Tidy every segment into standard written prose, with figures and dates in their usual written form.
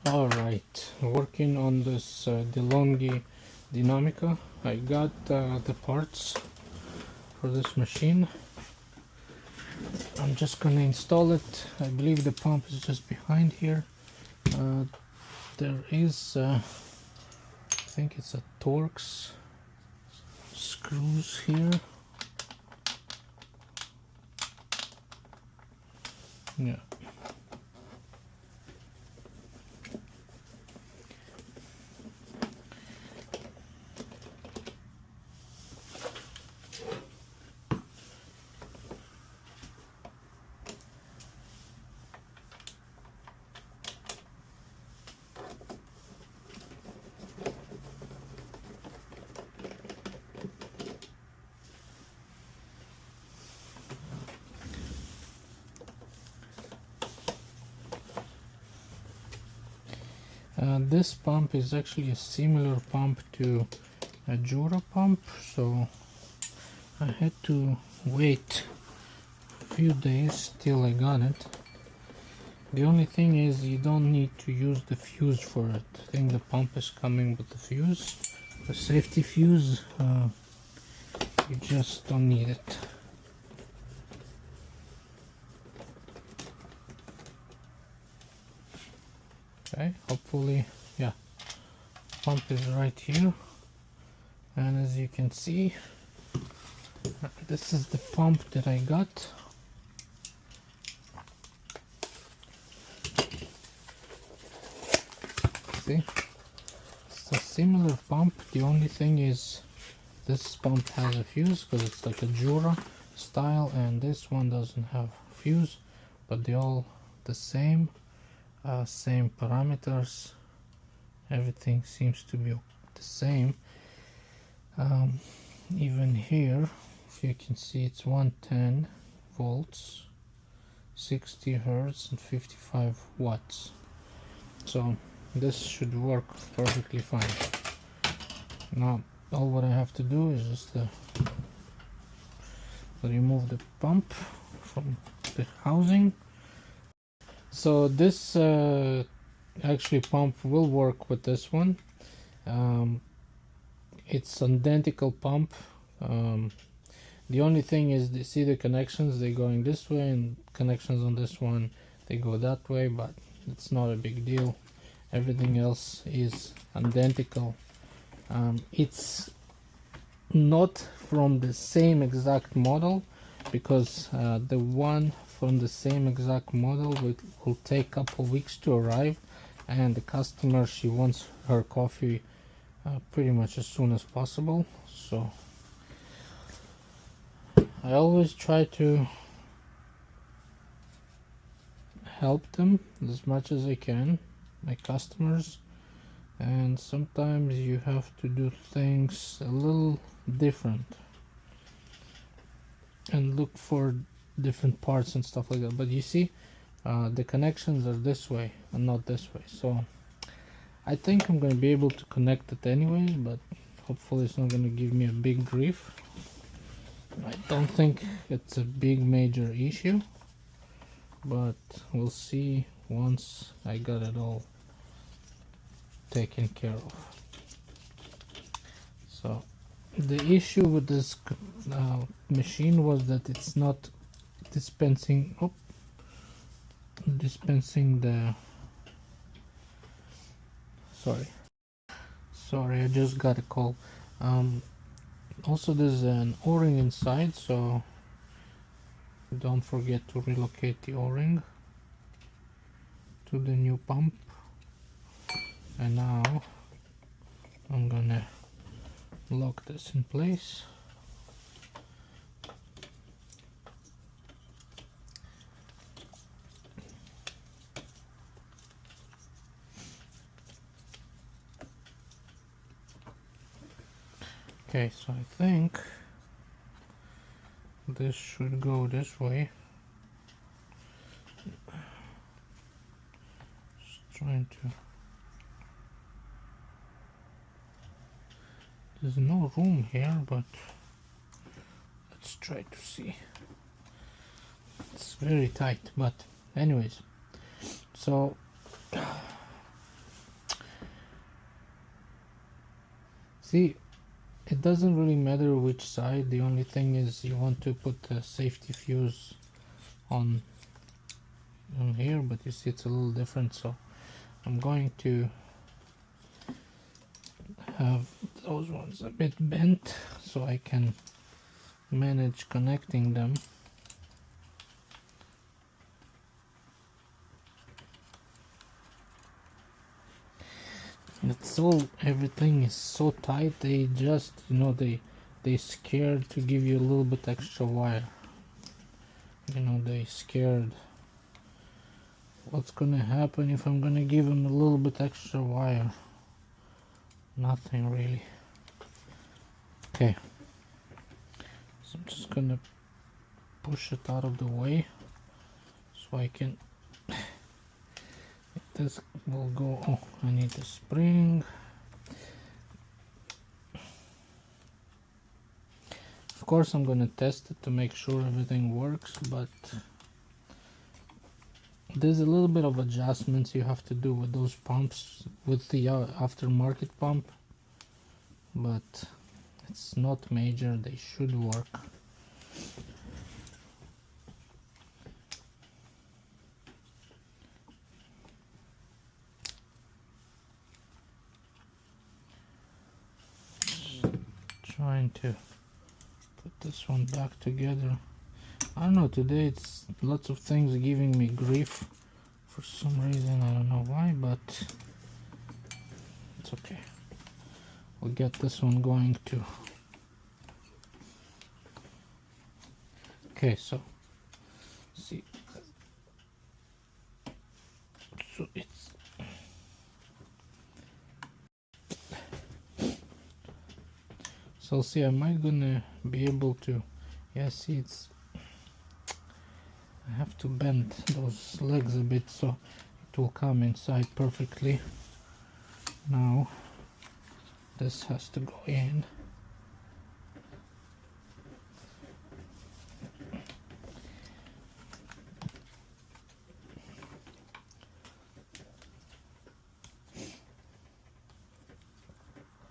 Alright, working on this DeLonghi Dinamica. I got the parts for this machine. I'm just gonna install it. I believe the pump is just behind here. There is, I think it's a Torx screws here. Yeah. This pump is actually a similar pump to a Jura pump, so I had to wait a few days till I got it. The only thing is you don't need to use the fuse for it. I think the pump is coming with the fuse, the safety fuse. You just don't need it. Okay, hopefully, yeah, pump is right here, and as you can see, this is the pump that I got. See, it's a similar pump. The only thing is this pump has a fuse because it's like a Jura style, and this one doesn't have fuse, but they're all the same. Same parameters, everything seems to be the same. Even here, if you can see, it's 110 volts, 60 hertz and 55 watts, so this should work perfectly fine. Now all what I have to do is just remove the pump from the housing. So this actually pump will work with this one. It's identical pump. The only thing is, you see the connections, they're going this way, and connections on this one, they go that way, but it's not a big deal. Everything else is identical. It's not from the same exact model, because the one from the same exact model will take a couple weeks to arrive, and the customer, she wants her coffee pretty much as soon as possible. So I always try to help them as much as I can, my customers, and sometimes you have to do things a little different and look for different parts and stuff like that. But you see, the connections are this way and not this way, so I think I'm going to be able to connect it anyways, but hopefully it's not going to give me a big grief. I don't think it's a big major issue, but we'll see once I got it all taken care of. So the issue with this machine was that it's not dispensing the sorry, I just got a call. Also, there's an o-ring inside, so don't forget to relocate the o-ring to the new pump. And now I'm gonna lock this in place. Okay, so I think this should go this way. Just trying to... There's no room here, but let's try to see. It's very tight, but anyways, so See, it doesn't really matter which side. The only thing is you want to put the safety fuse on here, but you see it's a little different, so I'm going to have those ones a bit bent so I can manage connecting them. It's all, everything is so tight, they just, you know, they scared to give you a little bit extra wire. You know, they scared what's gonna happen if I'm gonna give them a little bit extra wire. Nothing really. Okay, so I'm just gonna push it out of the way so I can, this will go. Oh, I need a spring. Of course I'm gonna test it to make sure everything works, but there's a little bit of adjustments you have to do with those pumps, with the aftermarket pump, but it's not major. They should work. Trying to put this one back together. I don't know, today it's lots of things giving me grief for some reason. I don't know why, but it's okay. We'll get this one going too. Okay, so see, so it's so see, am I gonna be able to, yeah, see, it's, I have to bend those legs a bit so it will come inside perfectly. Now this has to go in.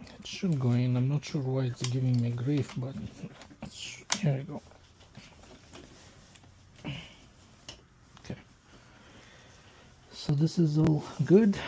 It should go in. I'm not sure why it's giving me grief, but here we go. Okay, so this is all good.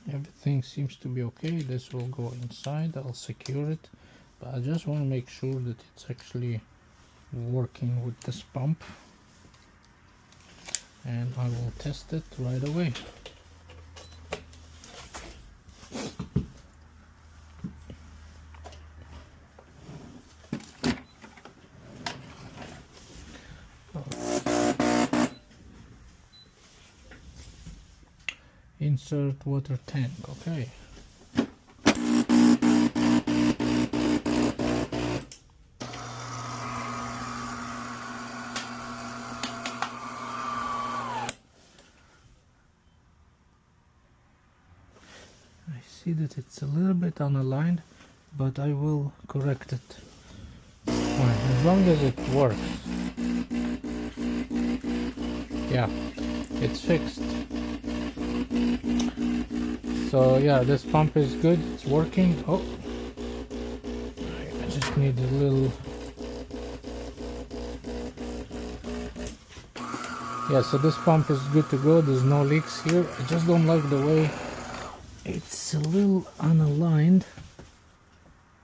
Everything seems to be okay. This will go inside. I'll secure it, but I just want to make sure that it's actually working with this pump, and I will test it right away. Insert water tank. Okay. I see that it's a little bit unaligned, but I will correct it. Fine, as long as it works. Yeah, it's fixed. So yeah, this pump is good, it's working. Oh, I just need a little. Yeah, so this pump is good to go. There's no leaks here. I just don't like the way it's a little unaligned.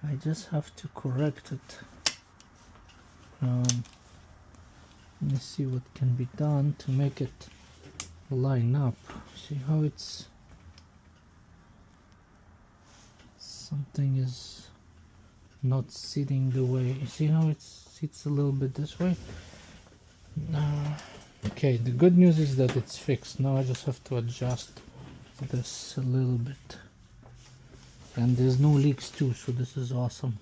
I just have to correct it. Let me see what can be done to make it line up. See how it's, something is not sitting the way. You see how it sits a little bit this way? Okay, the good news is that it's fixed. Now I just have to adjust this a little bit, and there's no leaks too, so this is awesome.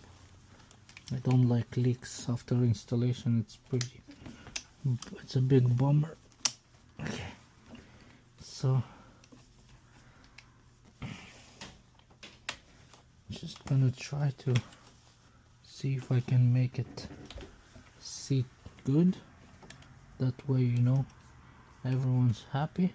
I don't like leaks after installation. It's a big bummer. Okay, so just gonna try to see if I can make it sit good. That way, you know, everyone's happy.